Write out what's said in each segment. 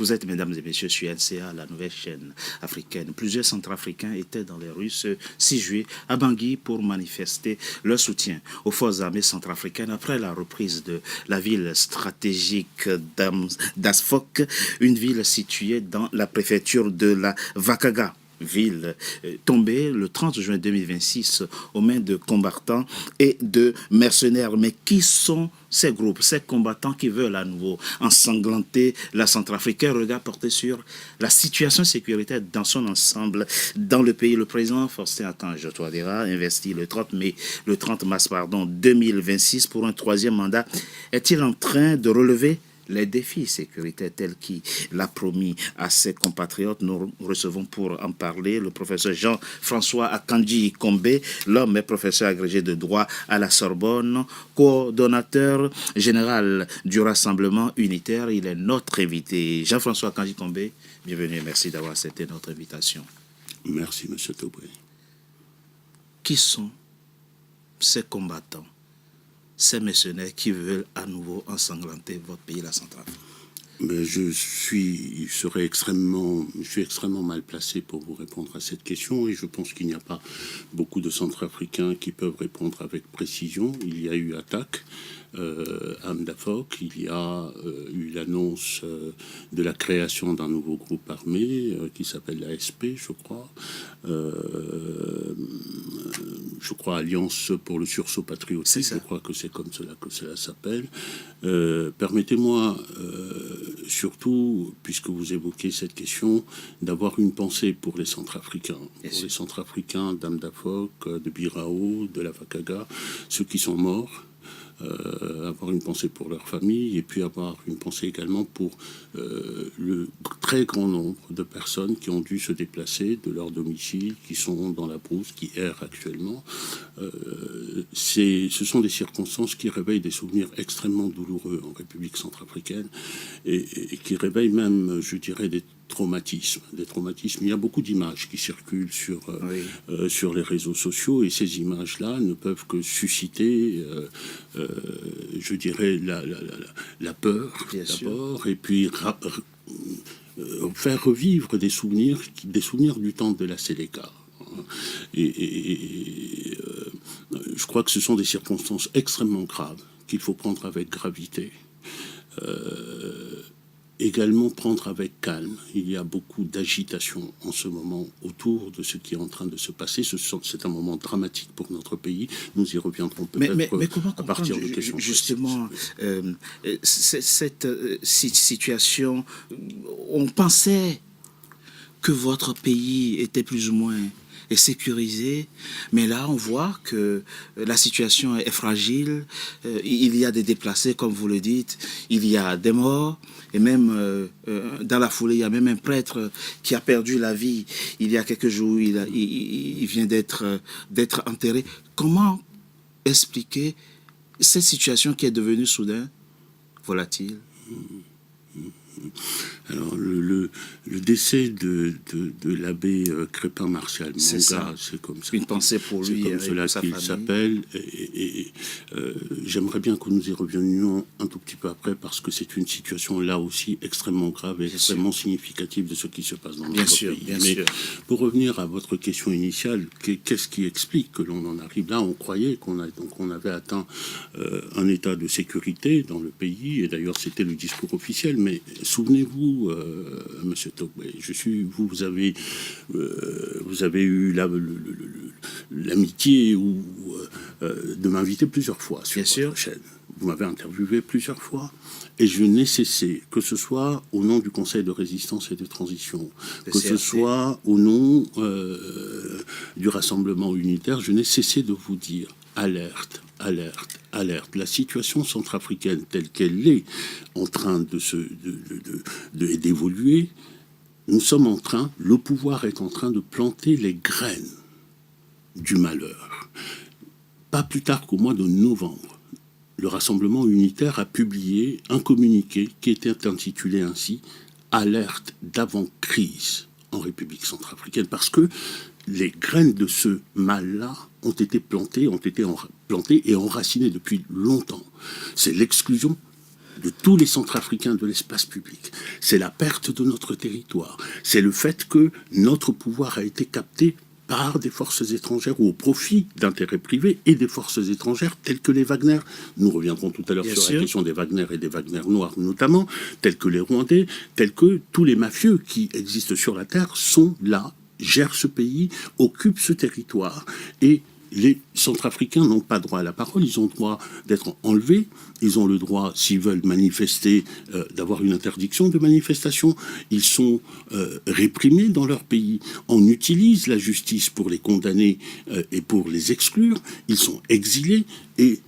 Vous êtes, mesdames et messieurs, sur NCA, la nouvelle chaîne africaine. Plusieurs Centrafricains étaient dans les rues ce 6 juillet à Bangui pour manifester leur soutien aux forces armées centrafricaines après la reprise de la ville stratégique d'Asfok, une ville située dans la préfecture de la Vakaga. Ville tombée le 30 juin 2026 aux mains de combattants et de mercenaires. Mais qui sont ces groupes, ces combattants qui veulent à nouveau ensanglanter la Centrafrique? Regard porté sur la situation sécuritaire dans son ensemble dans le pays. Le président Faustin Archange Touadéra investi le 30 mars 2026 pour un troisième mandat. Est-il en train de relever les défis sécuritaires tels qu'il l'a promis à ses compatriotes? Nous recevons pour en parler le professeur Jean-François Akanji Kombe. L'homme est professeur agrégé de droit à la Sorbonne, coordonnateur général du Rassemblement unitaire. Il est notre invité. Jean-François Akanji Kombe, bienvenue et merci d'avoir accepté notre invitation. Merci, M. Tobré. Qui sont ces combattants, ces mercenaires qui veulent à nouveau ensanglanter votre pays, la Centrafrique? Mais je suis extrêmement mal placé pour vous répondre à cette question et je pense qu'il n'y a pas beaucoup de Centrafricains qui peuvent répondre avec précision. Il y a eu attaque à Mdafok, il y a eu l'annonce de la création d'un nouveau groupe armé qui s'appelle l'ASP, je crois Alliance pour le sursaut patriotique, je crois que c'est comme cela que cela s'appelle. Permettez-moi, surtout, puisque vous évoquez cette question, d'avoir une pensée pour les Centrafricains. Pour les Centrafricains d'Amdafok, de Birao, de la Vakaga, ceux qui sont morts. Avoir une pensée pour leur famille et puis avoir une pensée également pour le très grand nombre de personnes qui ont dû se déplacer de leur domicile, qui sont dans la brousse, qui errent actuellement. Ce sont des circonstances qui réveillent des souvenirs extrêmement douloureux en République centrafricaine et qui réveillent même, je dirais, des traumatismes. Il y a beaucoup d'images qui circulent sur les réseaux sociaux et ces images-là ne peuvent que susciter, je dirais, la peur d'abord et puis faire revivre des souvenirs du temps de la Séléka. Et je crois que ce sont des circonstances extrêmement graves qu'il faut prendre avec gravité. Également prendre avec calme. Il y a beaucoup d'agitation en ce moment autour de ce qui est en train de se passer. C'est un moment dramatique pour notre pays. Nous y reviendrons peut-être mais comment à partir de questions. Justement, cette situation, on pensait que votre pays était plus ou moins est sécurisé, mais là on voit que la situation est fragile, il y a des déplacés comme vous le dites, il y a des morts, et même dans la foulée il y a même un prêtre qui a perdu la vie il y a quelques jours, il vient d'être enterré. Comment expliquer cette situation qui est devenue soudain volatile? Alors, le décès de l'abbé Crépin Martial Monga, c'est comme ça. Une pensée pour lui et cela qu'il s'appelle. Et j'aimerais bien que nous y revenions un tout petit peu après, parce que c'est une situation là aussi extrêmement grave et extrêmement significative de ce qui se passe dans notre pays. Mais pour revenir à votre question initiale, qu'est-ce qui explique que l'on en arrive là? On croyait qu'on avait atteint un état de sécurité dans le pays, et d'ailleurs c'était le discours officiel, mais souvenez-vous, Monsieur Togbé, vous avez eu l'amitié de m'inviter plusieurs fois sur votre chaîne. Vous m'avez interviewé plusieurs fois et je n'ai cessé, que ce soit au nom du Conseil de résistance et de transition, que ce soit au nom du Rassemblement unitaire, je n'ai cessé de vous dire alerte, alerte, alerte. La situation centrafricaine telle qu'elle est en train d'évoluer, le pouvoir est en train de planter les graines du malheur. Pas plus tard qu'au mois de novembre, le Rassemblement unitaire a publié un communiqué qui était intitulé ainsi « Alerte d'avant-crise en République centrafricaine » parce que les graines de ce mal-là ont été plantées et enracinées depuis longtemps. C'est l'exclusion de tous les Centrafricains de l'espace public. C'est la perte de notre territoire. C'est le fait que notre pouvoir a été capté par des forces étrangères ou au profit d'intérêts privés et des forces étrangères telles que les Wagner. Nous reviendrons tout à l'heure sur la question des Wagner et des Wagner noirs notamment, tels que les Rwandais, tels que tous les mafieux qui existent sur la terre sont là, gèrent ce pays, occupent ce territoire. Et les Centrafricains n'ont pas droit à la parole, ils ont le droit d'être enlevés, ils ont le droit, s'ils veulent manifester, d'avoir une interdiction de manifestation, ils sont réprimés dans leur pays, on utilise la justice pour les condamner et pour les exclure, ils sont exilés et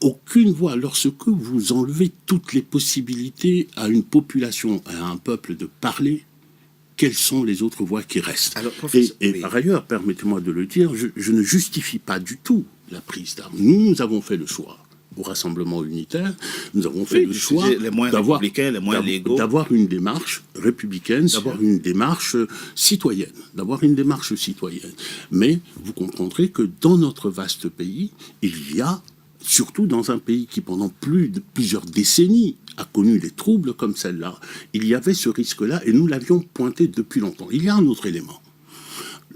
aucune voix. Lorsque vous enlevez toutes les possibilités à une population, à un peuple de parler, quelles sont les autres voies qui restent? Alors, et par ailleurs, permettez-moi de le dire, je ne justifie pas du tout la prise d'armes. Nous avons fait le choix au Rassemblement unitaire, nous avons fait le choix d'avoir une démarche républicaine, d'avoir une démarche citoyenne, Mais vous comprendrez que dans notre vaste pays, il y a, surtout dans un pays qui pendant plusieurs décennies a connu des troubles comme celle-là, il y avait ce risque-là et nous l'avions pointé depuis longtemps. Il y a un autre élément.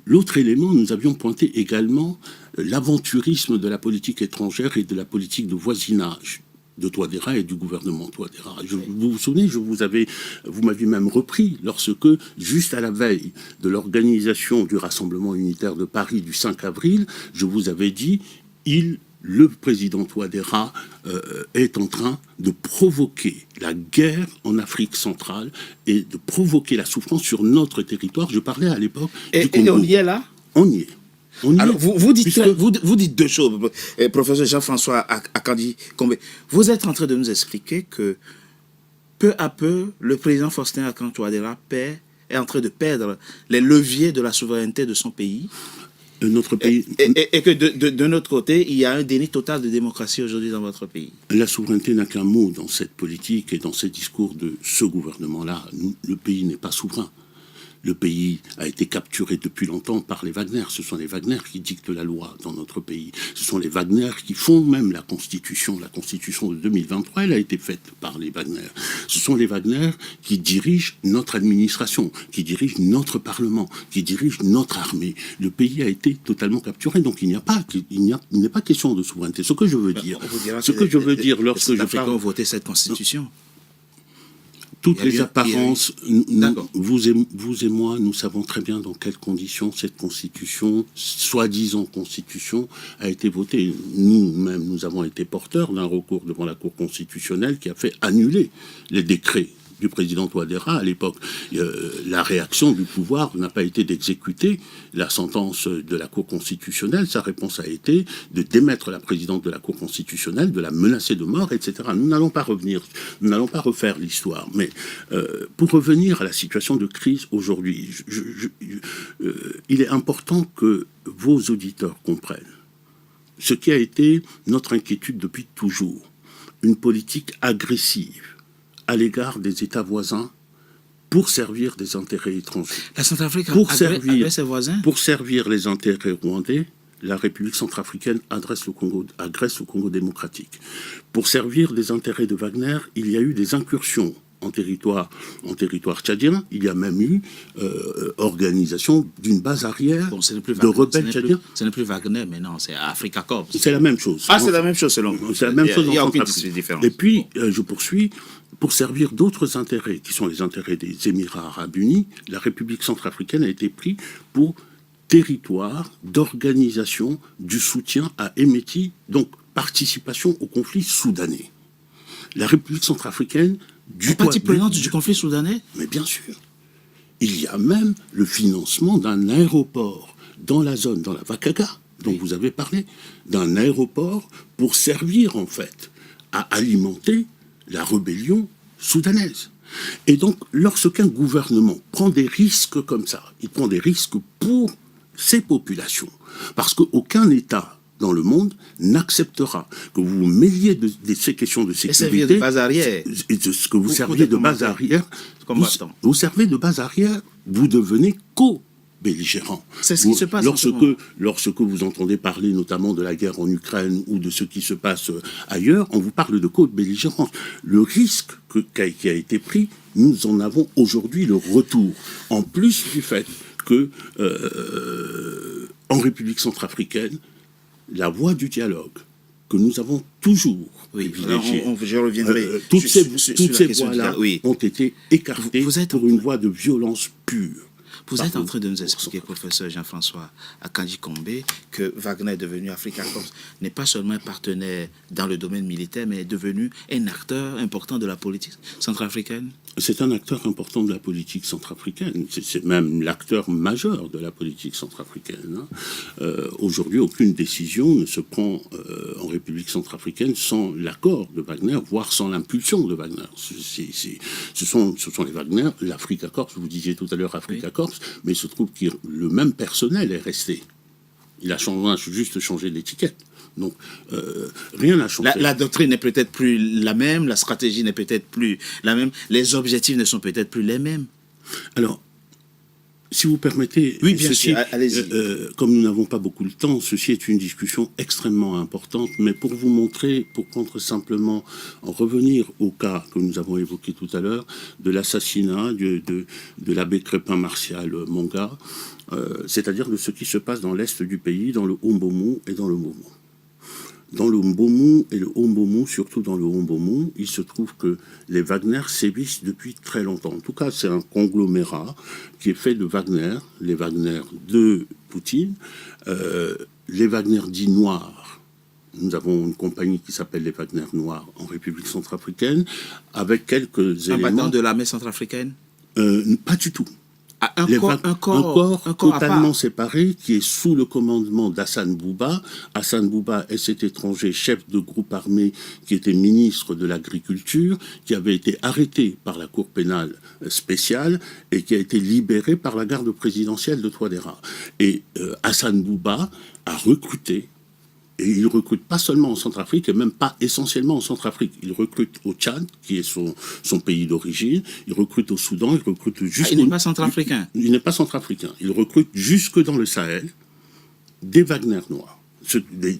L'autre élément, nous avions pointé également l'aventurisme de la politique étrangère et de la politique de voisinage de Touadéra et du gouvernement Touadéra. Vous vous souvenez, vous m'aviez même repris lorsque, juste à la veille de l'organisation du Rassemblement unitaire de Paris du 5 avril, je vous avais dit, le président Touadéra est en train de provoquer la guerre en Afrique centrale et de provoquer la souffrance sur notre territoire. Je parlais à l'époque du Congo. Et on y est là? On y est. Alors, vous dites deux choses, professeur Jean-François Akandi-Combé. Vous êtes en train de nous expliquer que peu à peu, le président Faustin Archange Touadéra est en train de perdre les leviers de la souveraineté de son pays. Notre pays... Et que de notre côté, il y a un déni total de démocratie aujourd'hui dans votre pays. La souveraineté n'a qu'un mot dans cette politique et dans ces discours de ce gouvernement-là. Le pays n'est pas souverain. Le pays a été capturé depuis longtemps par les Wagner. Ce sont les Wagner qui dictent la loi dans notre pays. Ce sont les Wagner qui font même la Constitution. La Constitution de 2023, elle a été faite par les Wagner. Ce sont les Wagner qui dirigent notre administration, qui dirigent notre Parlement, qui dirigent notre armée. Le pays a été totalement capturé. Donc il n'est pas question de souveraineté. Ce que je veux dire, lorsque je parle... ont voté cette Constitution. Toutes les apparences, vous et moi, nous savons très bien dans quelles conditions cette constitution, soi-disant constitution, a été votée. Nous-mêmes, nous avons été porteurs d'un recours devant la Cour constitutionnelle qui a fait annuler les décrets du président Touadéra à l'époque. La réaction du pouvoir n'a pas été d'exécuter la sentence de la Cour constitutionnelle. Sa réponse a été de démettre la présidente de la Cour constitutionnelle, de la menacer de mort, etc. Nous n'allons pas revenir, nous n'allons pas refaire l'histoire. Mais pour revenir à la situation de crise aujourd'hui, il est important que vos auditeurs comprennent ce qui a été notre inquiétude depuis toujours. Une politique agressive à l'égard des États voisins pour servir des intérêts étrangers. La Centrafrique agresse ses voisins. Pour servir les intérêts rwandais, la République centrafricaine agresse le Congo démocratique. Pour servir des intérêts de Wagner, il y a eu des incursions en territoire tchadien. Il y a même eu organisation d'une base arrière de rebelles tchadiens. Ce n'est plus Wagner, mais non, c'est Africa Corps. C'est la même chose. Ah, c'est la même chose selon vous. C'est la même chose. Il n'y a aucune différence. Et puis, je poursuis. Pour servir d'autres intérêts, qui sont les intérêts des Émirats arabes unis, la République centrafricaine a été prise pour territoire d'organisation du soutien à Emeti, donc participation au conflit soudanais. La République centrafricaine... Partie prenante du conflit soudanais? Mais bien sûr. Il y a même le financement d'un aéroport dans la zone, dans la Wakaga, dont vous avez parlé, d'un aéroport pour servir, en fait, à alimenter la rébellion soudanaise. Et donc, lorsqu'un gouvernement prend des risques comme ça, il prend des risques pour ses populations, parce qu'aucun État dans le monde n'acceptera que vous vous mêliez de ces questions de sécurité. Et de base arrière. Et de ce que vous serviez de base arrière. Vous servez de base arrière, vous devenez belligérant. C'est ce qui se passe Lorsque vous entendez parler notamment de la guerre en Ukraine ou de ce qui se passe ailleurs, on vous parle de co-belligérance. Le risque qui a été pris, nous en avons aujourd'hui le retour. En plus du fait que, en République centrafricaine, la voie du dialogue que nous avons toujours privilégiée, je reviendrai. toutes ces voies-là ont été écartées pour une voie de violence pure. Vous êtes en train de nous expliquer, professeur Jean-François Akanji Kombe, que Wagner, devenu Africa Corps, n'est pas seulement un partenaire dans le domaine militaire, mais est devenu un acteur important de la politique centrafricaine? C'est un acteur important de la politique centrafricaine. C'est même l'acteur majeur de la politique centrafricaine. Aujourd'hui, aucune décision ne se prend en République centrafricaine sans l'accord de Wagner, voire sans l'impulsion de Wagner. Ce sont les Wagner, l'Africa Corps, vous disiez tout à l'heure Africa Corps, mais il se trouve que le même personnel est resté. Il a juste changé l'étiquette. Donc, rien n'a changé. La doctrine n'est peut-être plus la même, la stratégie n'est peut-être plus la même, les objectifs ne sont peut-être plus les mêmes. Alors, si vous permettez, oui, bien sûr, allez-y. Comme nous n'avons pas beaucoup de temps, ceci est une discussion extrêmement importante, mais pour vous montrer, pour prendre simplement, en revenir au cas que nous avons évoqué tout à l'heure, de l'assassinat de l'abbé Crépin Martial Monga, c'est-à-dire de ce qui se passe dans l'est du pays, dans le Mbomou et dans le Momo. Dans le Mbomou et le Mbomou, surtout dans le Mbomou, il se trouve que les Wagner sévissent depuis très longtemps. En tout cas, c'est un conglomérat qui est fait de Wagner, les Wagner de Poutine, les Wagner dits noirs. Nous avons une compagnie qui s'appelle les Wagner noirs en République centrafricaine, avec quelques éléments... Un battant de l'armée centrafricaine? Pas du tout. Un corps totalement séparé qui est sous le commandement d'Hassan Bouba. Hassan Bouba est cet étranger chef de groupe armé qui était ministre de l'Agriculture, qui avait été arrêté par la Cour pénale spéciale et qui a été libéré par la garde présidentielle de Touadéra. Et Hassan Bouba a recruté. Et il recrute pas seulement en Centrafrique, et même pas essentiellement en Centrafrique. Il recrute au Tchad, qui est son pays d'origine. Il recrute au Soudan, il recrute jusqu'au... il n'est pas centrafricain. Il n'est pas centrafricain. Il recrute jusque dans le Sahel des Wagner noirs. Des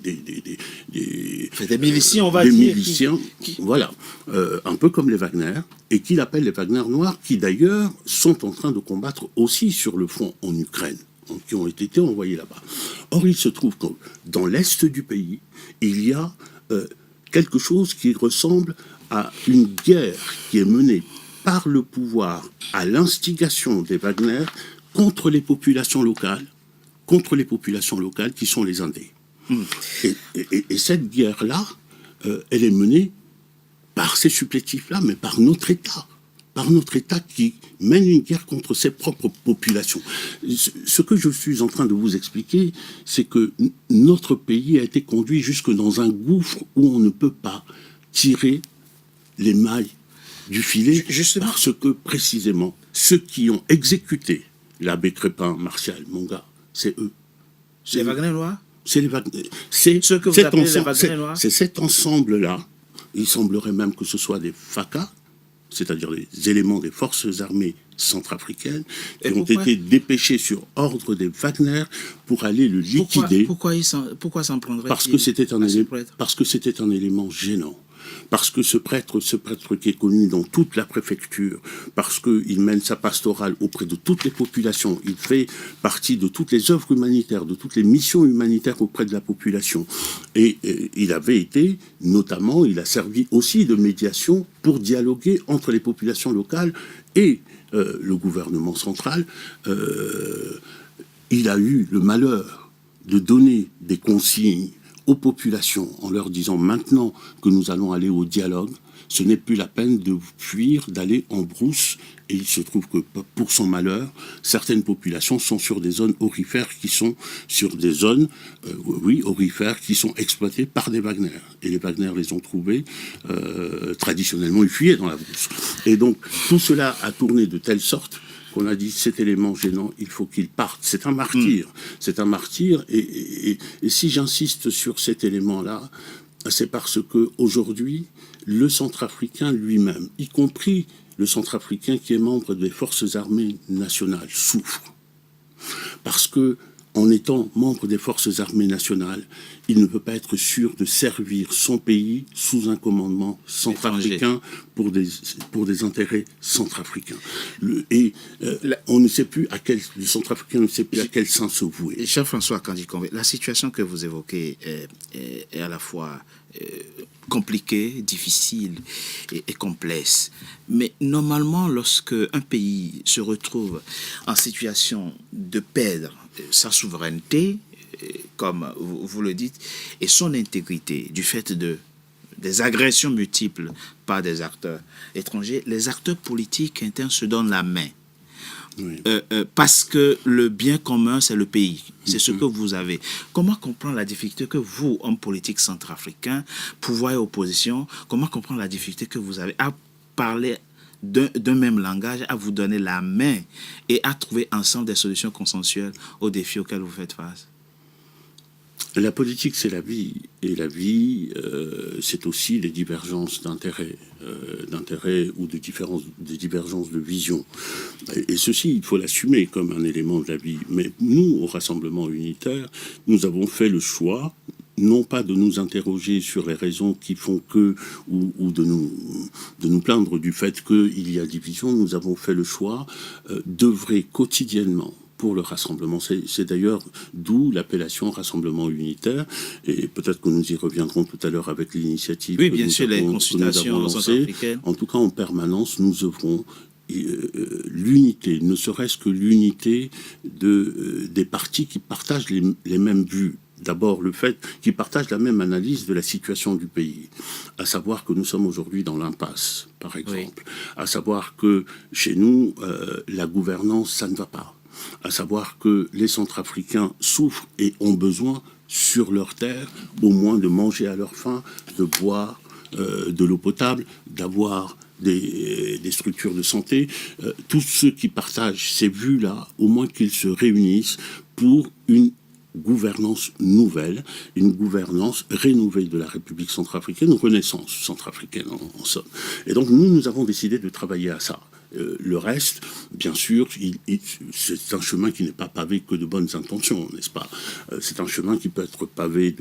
miliciens, on va dire. Des miliciens, voilà. Un peu comme les Wagner, et qu'il appelle les Wagner noirs, qui d'ailleurs sont en train de combattre aussi sur le front en Ukraine, qui ont été envoyés là-bas. Or, il se trouve que dans l'est du pays, il y a quelque chose qui ressemble à une guerre qui est menée par le pouvoir à l'instigation des Wagner contre les populations locales qui sont les Indés. Et cette guerre-là, elle est menée par ces supplétifs-là, mais par notre État. Par notre État qui mène une guerre contre ses propres populations. Ce que je suis en train de vous expliquer, c'est que notre pays a été conduit jusque dans un gouffre où on ne peut pas tirer les mailles du filet, justement, parce que précisément, ceux qui ont exécuté l'abbé Crépin Martial Monga, c'est eux. Les Wagner noirs? C'est les Wagner. C'est ce que vous appelez les Wagner noirs? C'est cet ensemble-là. Il semblerait même que ce soit des FACA, c'est-à-dire les éléments des forces armées centrafricaines, qui ont été dépêchés sur ordre des Wagner pour aller le liquider. Pourquoi s'en prendrait-il? Parce que c'était un élément gênant. Parce que ce prêtre qui est connu dans toute la préfecture, parce qu'il mène sa pastorale auprès de toutes les populations, il fait partie de toutes les œuvres humanitaires, de toutes les missions humanitaires auprès de la population. Et il avait été, notamment, il a servi aussi de médiation pour dialoguer entre les populations locales et le gouvernement central. Il a eu le malheur de donner des consignes aux populations en leur disant maintenant que nous allons aller au dialogue, ce n'est plus la peine de fuir, d'aller en brousse. Et il se trouve que pour son malheur, certaines populations sont sur des zones aurifères qui sont sur des zones, aurifères qui sont exploitées par des Wagner. Et les Wagner les ont trouvés, traditionnellement, ils fuyaient dans la brousse. Et donc, tout cela a tourné de telle sorte qu'on a dit cet élément gênant, il faut qu'il parte. C'est un martyr. C'est un martyr. Et si j'insiste sur cet élément-là, c'est parce que aujourd'hui, le Centrafricain lui-même, y compris le Centrafricain qui est membre des forces armées nationales, souffre. Parce que, en étant membre des forces armées nationales, il ne peut pas être sûr de servir son pays sous un commandement centrafricain pour des intérêts centrafricains. On ne sait plus le centrafricain ne sait plus à quel sens se vouer. Jean-François Kandji-Kongbe, la situation que vous évoquez est à la fois compliquée, difficile et complexe. Mais normalement, lorsque un pays se retrouve en situation de perdre sa souveraineté, comme vous le dites, et son intégrité du fait des agressions multiples par des acteurs étrangers, les acteurs politiques internes se donnent la main. Oui. Parce que le bien commun, c'est le pays. C'est ce que vous avez. Comment comprendre la difficulté que vous, homme politique centrafricain, pouvoir et opposition, comment comprendre la difficulté que vous avez à parler d'un même langage, à vous donner la main et à trouver ensemble des solutions consensuelles aux défis auxquels vous faites face? La politique, c'est la vie. Et la vie, c'est aussi les divergences d'intérêts ou des divergences de vision. Et ceci, il faut l'assumer comme un élément de la vie. Mais nous, au Rassemblement unitaire, nous avons fait le choix, non pas de nous interroger sur les raisons qui font que, ou de nous plaindre du fait qu'il y a division. Nous avons fait le choix d'œuvrer quotidiennement pour le rassemblement. C'est d'ailleurs d'où l'appellation Rassemblement unitaire, et peut-être que nous y reviendrons tout à l'heure avec l'initiative oui, bien sûr, les consultations centrafricaines. En tout cas, en permanence, nous œuvrons l'unité, ne serait-ce que l'unité des partis qui partagent les mêmes vues. D'abord, le fait qu'ils partagent la même analyse de la situation du pays, à savoir que nous sommes aujourd'hui dans l'impasse, par exemple, oui. À savoir que chez nous, la gouvernance, ça ne va pas. À savoir que les Centrafricains souffrent et ont besoin, sur leur terre, au moins de manger à leur faim, de boire de l'eau potable, d'avoir des structures de santé. Tous ceux qui partagent ces vues-là, au moins qu'ils se réunissent pour une gouvernance nouvelle, une gouvernance rénovée de la République centrafricaine, une renaissance centrafricaine en somme. Et donc nous avons décidé de travailler à ça. Le reste, bien sûr, c'est un chemin qui n'est pas pavé que de bonnes intentions, n'est-ce pas? C'est un chemin qui peut être pavé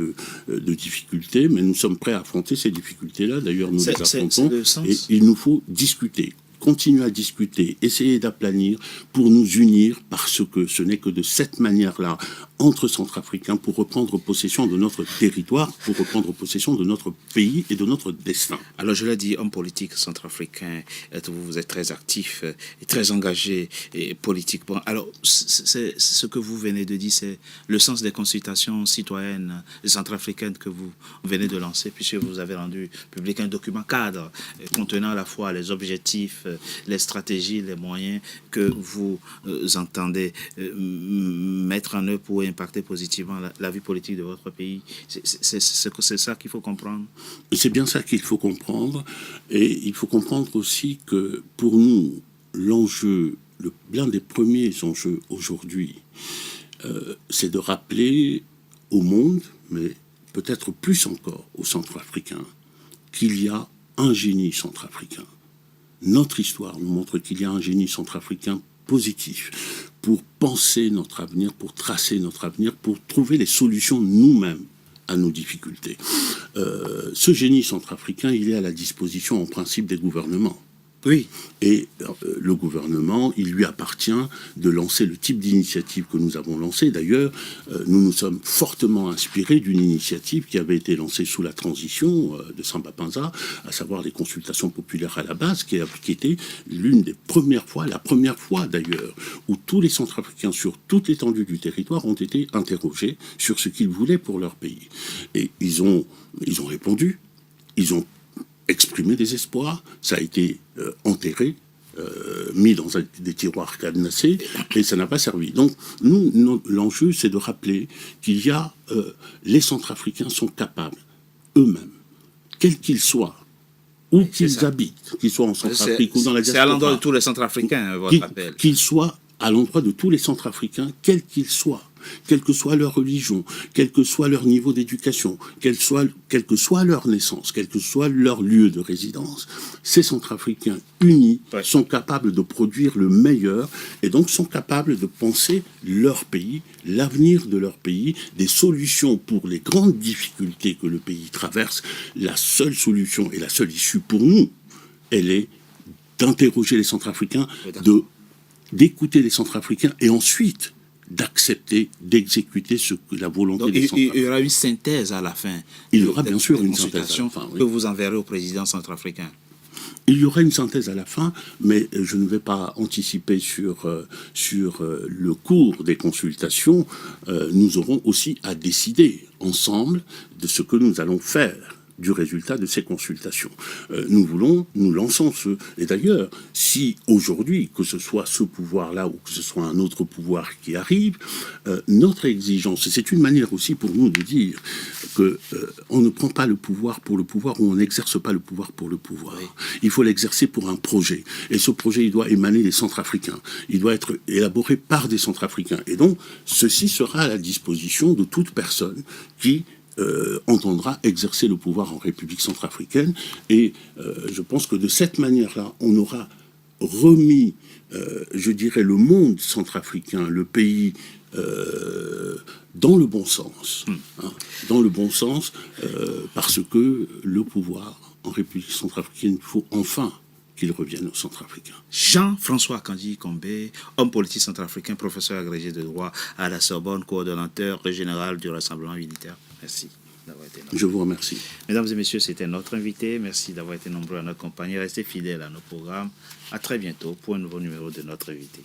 de difficultés, mais nous sommes prêts à affronter ces difficultés-là. D'ailleurs, nous les affrontons. Et il nous faut discuter. Continuer à discuter, essayer d'aplanir pour nous unir, parce que ce n'est que de cette manière-là, entre Centrafricains, pour reprendre possession de notre territoire, pour reprendre possession de notre pays et de notre destin. Alors je l'ai dit, homme politique centrafricain, vous êtes très actif et très engagé et politiquement. Alors c'est ce que vous venez de dire, c'est le sens des consultations citoyennes centrafricaines que vous venez de lancer, puisque vous avez rendu public un document cadre contenant à la fois les objectifs, les stratégies, les moyens que vous entendez mettre en œuvre pour impacter positivement la vie politique de votre pays. C'est ça qu'il faut comprendre. C'est bien ça qu'il faut comprendre. Et il faut comprendre aussi que pour nous, l'enjeu, l'un des premiers enjeux aujourd'hui, c'est de rappeler au monde, mais peut-être plus encore aux Centrafricains, qu'il y a un génie centrafricain. Notre histoire nous montre qu'il y a un génie centrafricain positif pour penser notre avenir, pour tracer notre avenir, pour trouver les solutions nous-mêmes à nos difficultés. Ce génie centrafricain, il est à la disposition en principe des gouvernements. Oui. Et le gouvernement, il lui appartient de lancer le type d'initiative que nous avons lancé. D'ailleurs, nous nous sommes fortement inspirés d'une initiative qui avait été lancée sous la transition de Samba Panza, à savoir les consultations populaires à la base, qui était l'une des premières fois, la première fois d'ailleurs, où tous les Centrafricains sur toute l'étendue du territoire ont été interrogés sur ce qu'ils voulaient pour leur pays. Et ils ont répondu, ils ont exprimé des espoirs, ça a été enterré, mis dans des tiroirs cadenassés, et ça n'a pas servi. Donc, l'enjeu, c'est de rappeler qu'il y a... les Centrafricains sont capables, eux-mêmes, quels qu'ils soient, où qu'ils habitent, qu'ils soient en Centrafrique ou dans la diaspora... C'est à l'endroit de tous les Centrafricains, votre appel. Qu'ils soient à l'endroit de tous les Centrafricains, quels qu'ils soient, quelle que soit leur religion, quel que soit leur niveau d'éducation, quelle que soit leur naissance, quel que soit leur lieu de résidence, ces Centrafricains unis sont capables de produire le meilleur et donc sont capables de penser leur pays, l'avenir de leur pays, des solutions pour les grandes difficultés que le pays traverse. La seule solution et la seule issue pour nous, elle est d'interroger les Centrafricains, d'écouter les Centrafricains et ensuite d'accepter, d'exécuter ce que la volonté des Centrafricains. Il y aura une synthèse à la fin. Il y aura bien sûr une synthèse à la fin, que vous enverrez au président centrafricain. Il y aura une synthèse à la fin, mais je ne vais pas anticiper sur le cours des consultations. Nous aurons aussi à décider ensemble de ce que nous allons faire du résultat de ces consultations. Nous lançons ce... Et d'ailleurs, si aujourd'hui, que ce soit ce pouvoir-là ou que ce soit un autre pouvoir qui arrive, notre exigence, et c'est une manière aussi pour nous de dire que on ne prend pas le pouvoir pour le pouvoir ou on n'exerce pas le pouvoir pour le pouvoir. Oui. Il faut l'exercer pour un projet. Et ce projet, il doit émaner des Centrafricains. Il doit être élaboré par des Centrafricains. Et donc, ceci sera à la disposition de toute personne qui entendra exercer le pouvoir en République centrafricaine. Et je pense que de cette manière-là, on aura remis, je dirais, le monde centrafricain, le pays, dans le bon sens. Dans le bon sens, parce que le pouvoir en République centrafricaine, il faut enfin qu'il revienne aux Centrafricains. Jean-François Kandji Combé, homme politique centrafricain, professeur agrégé de droit à la Sorbonne, coordonnateur général du Rassemblement unitaire. Merci d'avoir été là. Je vous remercie. Mesdames et messieurs, c'était notre invité. Merci d'avoir été nombreux à notre compagnie. Restez fidèles à nos programmes. À très bientôt pour un nouveau numéro de notre invité.